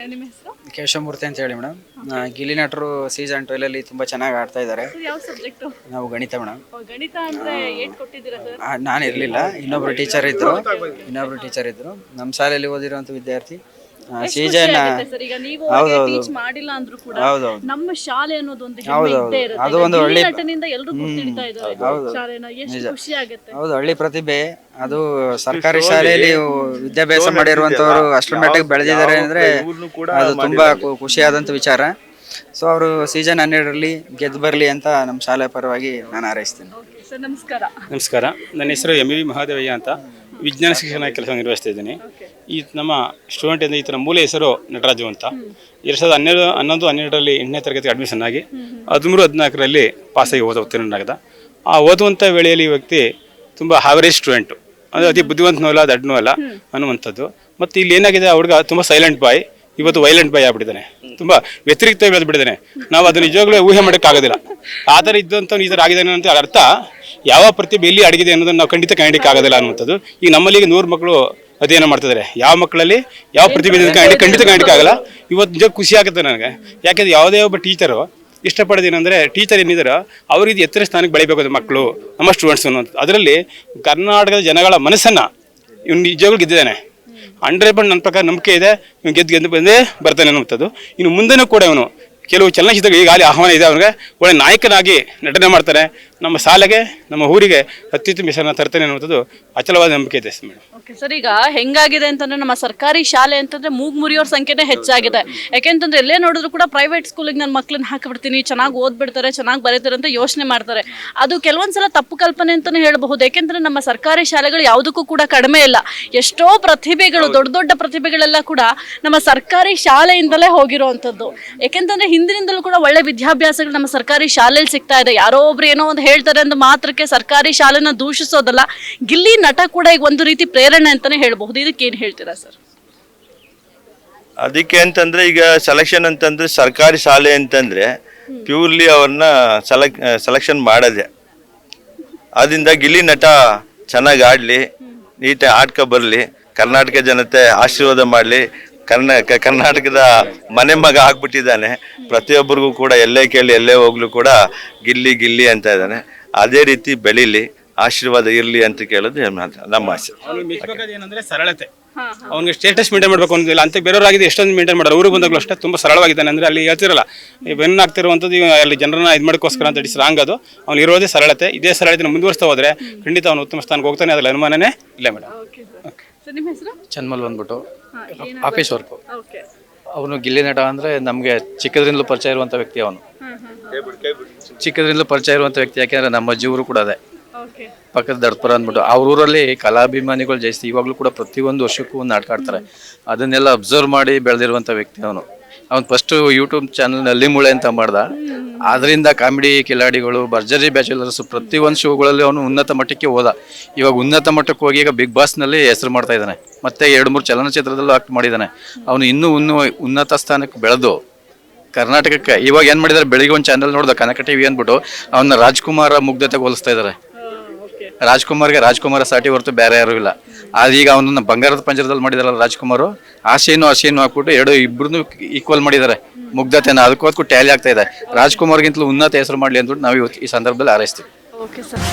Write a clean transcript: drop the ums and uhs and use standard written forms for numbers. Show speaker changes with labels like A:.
A: ನಿಮ್ಮ ಹೆಸರು?
B: ಕೇಶವಮೂರ್ತಿ ಅಂತ ಹೇಳಿ ಮೇಡಮ್. ಗಿಲ್ಲಿ ನಟರು ಸೀಸನ್ 12 ಅಲ್ಲಿ ತುಂಬಾ ಚೆನ್ನಾಗಿ ಆಡ್ತಾ ಇದ್ದಾರೆ.
A: ಯಾವ ಸಬ್ಜೆಕ್ಟ್?
B: ನಾವು ಗಣಿತ ಮೇಡಮ್.
A: ಗಣಿತ ಅಂದ್ರೆ ಏಟ್ ಕೊಟ್ಟಿದ್ದೀರಾ ಸರ್?
B: ನಾನು ಇರಲಿಲ್ಲ, ಇನ್ನೊಬ್ರು ಟೀಚರ್ ಇದ್ರು. ನಮ್ಮ ಶಾಲೆಯಲ್ಲಿ ಓದಿರುವಂತ ವಿದ್ಯಾರ್ಥಿ ಸೀಸನ್.
A: ಈಗ ನೀವು ಟೀಚ್ ಮಾಡಿಲ್ಲ ಅಂದ್ರೂ ಕೂಡ ನಮ್ಮ ಶಾಲೆ ಅನ್ನೋದು ಒಂದು
B: ಅದು ಒಂದು ಒಳ್ಳೆ
A: ನಟನಿಂದ ಎಲ್ಲರೂ ಗುರ್ತಿಡ್ತಾ ಇದ್ದಾರೆ ಶಾಲೆನ. ಎಷ್ಟು ಖುಷಿ ಆಗುತ್ತೆ.
B: ಹೌದು, ಹಳ್ಳಿ ಪ್ರತಿಭೆ. ಅದು ಸರ್ಕಾರಿ ಶಾಲೆಯಲ್ಲಿ ವಿದ್ಯಾಭ್ಯಾಸ ಮಾಡಿರುವಂತವ್ರು ಅಷ್ಟರ ಮಟ್ಟಿಗೆ ಬೆಳೆದಿದ್ದಾರೆ ಅಂದ್ರೆ ಅದು ತುಂಬಾ ಖುಷಿಯಾದಂತ ವಿಚಾರ. ಸೊ ಅವರು ಸೀಸನ್ 12ರಲ್ಲಿ ಗೆದ್ದು ಬರಲಿ ಅಂತ ನಮ್ಮ ಶಾಲೆ ಪರವಾಗಿ ನಾನು ಹಾರೈಸ್ತೀನಿ.
A: ಸರ್ ನಮಸ್ಕಾರ.
C: ನಮಸ್ಕಾರ, ನನ್ನ ಹೆಸರು MV ಮಹಾದೇವಯ್ಯ ಅಂತ, ವಿಜ್ಞಾನ ಶಿಕ್ಷಣ ಕೆಲಸ ನಿರ್ವಹಿಸ್ತಾ ಇದ್ದೀನಿ. ಈ ನಮ್ಮ ಸ್ಟೂಡೆಂಟ್ ಇಂದ ಈತನ ಮೂಲ ಹೆಸರು ನಟರಾಜು ಅಂತ. 2011-12ರಲ್ಲಿ 8ನೇ ತರಗತಿಗೆ ಅಡ್ಮಿಷನ್ ಆಗಿ 13-14ರಲ್ಲಿ ಪಾಸಾಗಿ ಉತ್ತೀರ್ಣನಾಗದ. ಆ ಓದುವಂಥ ವೇಳೆಯಲ್ಲಿ ಈ ವ್ಯಕ್ತಿ ತುಂಬ ಆವರೇಜ್ ಸ್ಟೂಡೆಂಟು, ಅಂದರೆ ಅತಿ ಬುದ್ಧಿವಂತನೂ ಅಲ್ಲ ದಡ್ಡನೂ ಅಲ್ಲ ಅನ್ನುವಂಥದ್ದು. ಮತ್ತು ಇಲ್ಲಿ ಏನಾಗಿದೆ, ಆ ಹುಡುಗ ತುಂಬ ಸೈಲೆಂಟ್ ಬಾಯ್, ಇವತ್ತು ವೈಲೆಂಟ್ ಬಾಯ್ ಆಗ್ಬಿಟ್ಟಿದ್ದಾನೆ, ತುಂಬ ವ್ಯತಿರಿಕ್ತವಾಗಿ ಬೆಳೆದ್ಬಿಟ್ಟಿದ್ದಾನೆ. ನಾವು ಅದು ನಿಜವಾಗ್ಲೂ ಊಹೆ ಮಾಡೋಕ್ಕಾಗೋದಿಲ್ಲ. ಆ ಥರ ಇದ್ದಂಥವ್ನು ಈ ಥರ ಆಗಿದ್ದಾನೆ ಅಂತ ಅರ್ಥ ಯಾವ ಪ್ರತಿಭೆ ಎಲ್ಲಿ ಅಡಗಿದೆ ಅನ್ನೋದನ್ನು ನಾವು ಖಂಡಿತ ಕಾಣಲಿಕ್ಕಾಗೋದಿಲ್ಲ ಅನ್ನುವಂಥದ್ದು. ಈಗ ನಮ್ಮಲ್ಲಿ 100 ಮಕ್ಕಳು ಅಧ್ಯಯನ ಮಾಡ್ತಿದ್ದಾರೆ. ಯಾವ ಮಕ್ಕಳಲ್ಲಿ ಯಾವ ಪ್ರತಿಭೆ ಖಂಡಿತ ಕಾಣಲಿಕ್ಕಾಗಲ್ಲ. ಇವತ್ತು ನಿಜ ಖುಷಿ ಆಗುತ್ತೆ ನನಗೆ. ಯಾಕೆಂದರೆ ಯಾವುದೇ ಒಬ್ಬ ಟೀಚರು ಇಷ್ಟಪಡೋದೇನೆಂದರೆ, ಟೀಚರ್ ಏನಿದಾರೋ ಅವ್ರಿಗೆ ಎತ್ತರ ಸ್ಥಾನಕ್ಕೆ ಬೆಳಿಬೇಕು ಮಕ್ಕಳು, ನಮ್ಮ ಸ್ಟೂಡೆಂಟ್ಸ್ ಅನ್ನೋದು. ಅದರಲ್ಲಿ ಕರ್ನಾಟಕದ ಜನಗಳ ಮನಸ್ಸನ್ನು ಇವ್ನು ನಿಜವಾಗ್ಲೂ ಗೆದ್ದಿದ್ದಾನೆ. 100% ನನ್ನ ಪ್ರಕಾರ ನಂಬಿಕೆ ಇದೆ, ಇವ್ನು ಗೆದ್ದು ಬಂದೇ ಬರ್ತಾನೆ ಅನ್ನುವಂಥದ್ದು. ಇನ್ನು ಮುಂದೆನೂ ಕೂಡ ಇವನು ಕೆಲವು ಚಲನಚಿತ್ರಗಳು ಈಗಾಗಲೇ ಆಹ್ವಾನ ಇದೆ, ಅವನಿಗೆ ಒಳ್ಳೆ ನಾಯಕನಾಗಿ ನಟನೆ ಮಾಡ್ತಾರೆ. ನಮ್ಮ ಶಾಲೆಗೆ, ನಮ್ಮ ಊರಿಗೆ ಅತ್ಯುತ್ತಮ ಹೆಸರನ್ನು ತರ್ತಾನೆ ಅನ್ನುವಂಥದ್ದು ಅಚಲವಾದ ನಂಬಿಕೆ ಇದೆ ಮೇಡಮ್.
A: ಓಕೆ ಸರ್, ಈಗ ಹೆಂಗಾಗಿದೆ ಅಂತಂದ್ರೆ ನಮ್ಮ ಸರ್ಕಾರಿ ಶಾಲೆ ಅಂತಂದ್ರೆ ಮೂಗ್ ಮುರಿಯೋರ ಸಂಖ್ಯೆನೇ ಹೆಚ್ಚಾಗಿದೆ. ಯಾಕೆಂತಂದ್ರೆ ಎಲ್ಲೇ ನೋಡಿದ್ರು ಕೂಡ ಪ್ರೈವೇಟ್ ಸ್ಕೂಲಿಗೆ ನನ್ನ ಮಕ್ಳನ್ನ ಹಾಕಿಬಿಡ್ತೀನಿ, ಚೆನ್ನಾಗಿ ಓದ್ಬಿಡ್ತಾರೆ, ಚೆನ್ನಾಗಿ ಬರೀತಾರೆ ಅಂತ ಯೋಚನೆ ಮಾಡ್ತಾರೆ. ಅದು ಕೆಲವೊಂದ್ಸಲ ತಪ್ಪು ಕಲ್ಪನೆ ಅಂತಾನೆ ಹೇಳಬಹುದು. ಯಾಕೆಂದ್ರೆ ನಮ್ಮ ಸರ್ಕಾರಿ ಶಾಲೆಗಳು ಯಾವುದಕ್ಕೂ ಕೂಡ ಕಡಿಮೆ ಇಲ್ಲ. ಎಷ್ಟೋ ಪ್ರತಿಭೆಗಳು, ದೊಡ್ಡ ದೊಡ್ಡ ಪ್ರತಿಭೆಗಳೆಲ್ಲ ಕೂಡ ನಮ್ಮ ಸರ್ಕಾರಿ ಶಾಲೆಯಿಂದಲೇ ಹೋಗಿರುವಂಥದ್ದು. ಯಾಕೆಂತಂದ್ರೆ ಹಿಂದಿನಿಂದಲೂ ಕೂಡ ಒಳ್ಳೆ ವಿದ್ಯಾಭ್ಯಾಸಗಳು ನಮ್ಮ ಸರ್ಕಾರಿ ಶಾಲೆಯಲ್ಲಿ ಸಿಗ್ತಾ ಇದೆ. ಯಾರೋ ಒಬ್ರು ಏನೋ ಒಂದು ಹೇಳ್ತಾರೆ ಅಂದ ಮಾತ್ರಕ್ಕೆ ಸರ್ಕಾರಿ ಶಾಲೆನ ದೂಷಿಸೋದಲ್ಲ. ಗಿಲ್ಲಿ ನಟ ಕೂಡ ಈಗ ಒಂದು ರೀತಿ ಪ್ರೇರಣೆ ಅಂತಾನೆ ಹೇಳ್ಬಹುದು. ಇದಕ್ಕೆ ಏನ್ ಹೇಳ್ತೀರಾ ಸರ್?
D: ಅದಕ್ಕೆ ಅಂತಂದ್ರೆ ಈಗ ಸೆಲೆಕ್ಷನ್ ಅಂತಂದ್ರೆ ಸರ್ಕಾರಿ ಶಾಲೆ ಅಂತಂದ್ರೆ ಪ್ಯೂರ್ಲಿ ಅವ್ರನ್ನ ಸೆಲೆಕ್ಷನ್ ಮಾಡೋದೆ. ಅದರಿಂದ ಗಿಲ್ಲಿ ನಟ ಚೆನ್ನಾಗಿ ಆಡ್ಲಿ, ನೀಟಾಗಿ ಆಡ್ಕೊ ಬರ್ಲಿ, ಕರ್ನಾಟಕ ಜನತೆ ಆಶೀರ್ವಾದ ಮಾಡಲಿ. ಕರ್ನಾಟಕದ ಮನೆ ಮಗ ಆಗ್ಬಿಟ್ಟಿದ್ದಾನೆ. ಪ್ರತಿಯೊಬ್ಬರಿಗೂ ಕೂಡ ಎಲ್ಲೇ ಕೇಳಿ ಎಲ್ಲೇ ಹೋಗ್ಲು ಕೂಡ ಗಿಲ್ಲಿ ಗಿಲ್ಲಿ ಅಂತ ಇದ್ದಾನೆ. ಅದೇ ರೀತಿ ಬೆಳೀಲಿ, ಆಶೀರ್ವಾದ ಇರಲಿ ಅಂತ ಕೇಳೋದು ನಮ್ಮ ಆಸೆ.
C: ಏನಂದ್ರೆ ಸರಳತೆ, ಅವ್ನಿಗೆ ಸ್ಟೇಟಸ್ ಮೇಂಟೈನ್ ಮಾಡಬೇಕು ಅನ್ನೋದಿಲ್ಲ ಅಂತ. ಬೇರೆಯವರಾಗಿದೆ ಎಷ್ಟೊಂದು ಮೇಂಟೈನ್ ಮಾಡೋರು, ಊರಿಗೆ ಬಂದಾಗಲೂ ಅಷ್ಟೇ ತುಂಬ ಸರಳವಾಗಿದ್ದಾನೆ. ಅಂದರೆ ಅಲ್ಲಿ ಹೇಳ್ತಿರಲ್ಲ, ಬೆನ್ನ ಆಗ್ತಿರುವಂಥದ್ದು ಅಲ್ಲಿ ಜನರನ್ನ ಇದು ಮಾಡೋಕ್ಕೋಸ್ಕರ ಅಂತ ಇಟ್ಸ್ ರಾಂಗ್. ಅದು ಅವ್ನು ಇರೋದೇ ಸರಳತೆ. ಇದೇ ಸರಳತೆ ಮುಂದುವರಿಸ್ತಾ ಹೋದರೆ ಖಂಡಿತ ಅವನು ಉತ್ತಮ ಸ್ಥಾನಕ್ಕೆ ಹೋಗ್ತಾನೆ, ಅದ್ರಲ್ಲಿ ಅನುಮಾನನೇ ಇಲ್ಲ ಮೇಡಮ್.
A: ನಿಮ್ಮ ಹೆಸರು?
E: ಚನ್ಮಲ್ ಬಂದ್ಬಿಟ್ಟು ಆಫೀಸ್ ವರ್ಕು. ಅವನು ಗಿಲ್ಲಿ ನಟ ಅಂದರೆ ನಮಗೆ ಚಿಕ್ಕದ್ರಿಂದಲೂ ಪರಿಚಯ ಇರುವಂಥ ವ್ಯಕ್ತಿ. ಅವನು ಚಿಕ್ಕದ್ರಿಂದಲೂ ಪರಿಚಯ ಇರುವಂಥ ವ್ಯಕ್ತಿ. ಯಾಕೆಂದರೆ ನಮ್ಮ ಅಜ್ಜಿಯವರು ಕೂಡ ಅದೇ ಪಕ್ಕದ ದಡ್ಪುರ ಅಂದ್ಬಿಟ್ಟು. ಅವ್ರ ಊರಲ್ಲಿ ಕಲಾಭಿಮಾನಿಗಳು ಜಾಸ್ತಿ. ಇವಾಗಲೂ ಕೂಡ ಪ್ರತಿಯೊಂದು ವರ್ಷಕ್ಕೂ ಒಂದು ನಾಟಕ ಆಡ್ತಾರೆ. ಅದನ್ನೆಲ್ಲ ಅಬ್ಸರ್ವ್ ಮಾಡಿ ಬೆಳೆದಿರುವಂಥ ವ್ಯಕ್ತಿ ಅವನು. ಅವ್ನು ಫಸ್ಟು ಯೂಟ್ಯೂಬ್ ಚಾನಲ್ ನಲ್ಲಿ ಮೂಳೆ ಅಂತ ಮಾಡ್ದ. ಅದರಿಂದ ಕಾಮಿಡಿ ಕಿಲಾಡಿಗಳು, ಭರ್ಜರಿ ಬ್ಯಾಚುಲರ್ಸ್ ಪ್ರತಿಯೊಂದು ಶೋಗಳಲ್ಲಿ ಅವನು ಉನ್ನತ ಮಟ್ಟಕ್ಕೆ ಹೋದ. ಇವಾಗ ಉನ್ನತ ಮಟ್ಟಕ್ಕೆ ಹೋಗಿ ಈಗ ಬಿಗ್ ಬಾಸ್ನಲ್ಲಿ ಹೆಸರು ಮಾಡ್ತಾ ಇದ್ದಾನೆ. ಮತ್ತೆ 2-3 ಚಲನಚಿತ್ರದಲ್ಲೂ ಆಕ್ಟ್ ಮಾಡಿದ್ದಾನೆ. ಅವನು ಇನ್ನೂ ಉನ್ನತ ಸ್ಥಾನಕ್ಕೆ ಬೆಳೆದು ಕರ್ನಾಟಕಕ್ಕೆ ಇವಾಗ ಏನು ಮಾಡಿದ್ದಾರೆ, ಬೆಳಿಗ್ಗೆ ಒಂದು ಚಾನಲ್ ನೋಡ್ದ, ಕನಕ ಟಿವಿ ಅಂದ್ಬಿಟ್ಟು ಅವನ್ನ ರಾಜ್ಕುಮಾರ ಮುಗ್ಧತೆಗೆ ಹೋಲಿಸ್ತಾ ಇದ್ದಾರೆ. ರಾಜ್ಕುಮಾರ ಸಾಟಿ ಹೊರತು ಬೇರೆ ಯಾರು ಇಲ್ಲ. ಅದೀಗ ಅವನನ್ನ ಬಂಗಾರದ ಪಂಜರದಲ್ಲಿ ಮಾಡಿದಾರಲ್ಲ ರಾಜ್ಕುಮಾರ್, ಆಶೇನು ಹಾಕ್ಬಿಟ್ಟು ಇಬ್ಬರನ್ನು ಈಕ್ವಲ್ ಮಾಡಿದ್ದಾರೆ ಮುಗ್ಧತೆನ. ಅದಕ್ಕೂ ಟ್ಯಾಲಿ ಆಗ್ತಾ ಇದೆ. ರಾಜ್ಕುಮಾರ್ಗಿಂತಲೂ ಉನ್ನತ ಹೆಸರು ಮಾಡಲಿ ಅಂದ್ಬಿಟ್ಟು ನಾವು ಈ ಸಂದರ್ಭದಲ್ಲಿ ಹಾರೈಸ್ತೀವಿ.
A: Okay sir.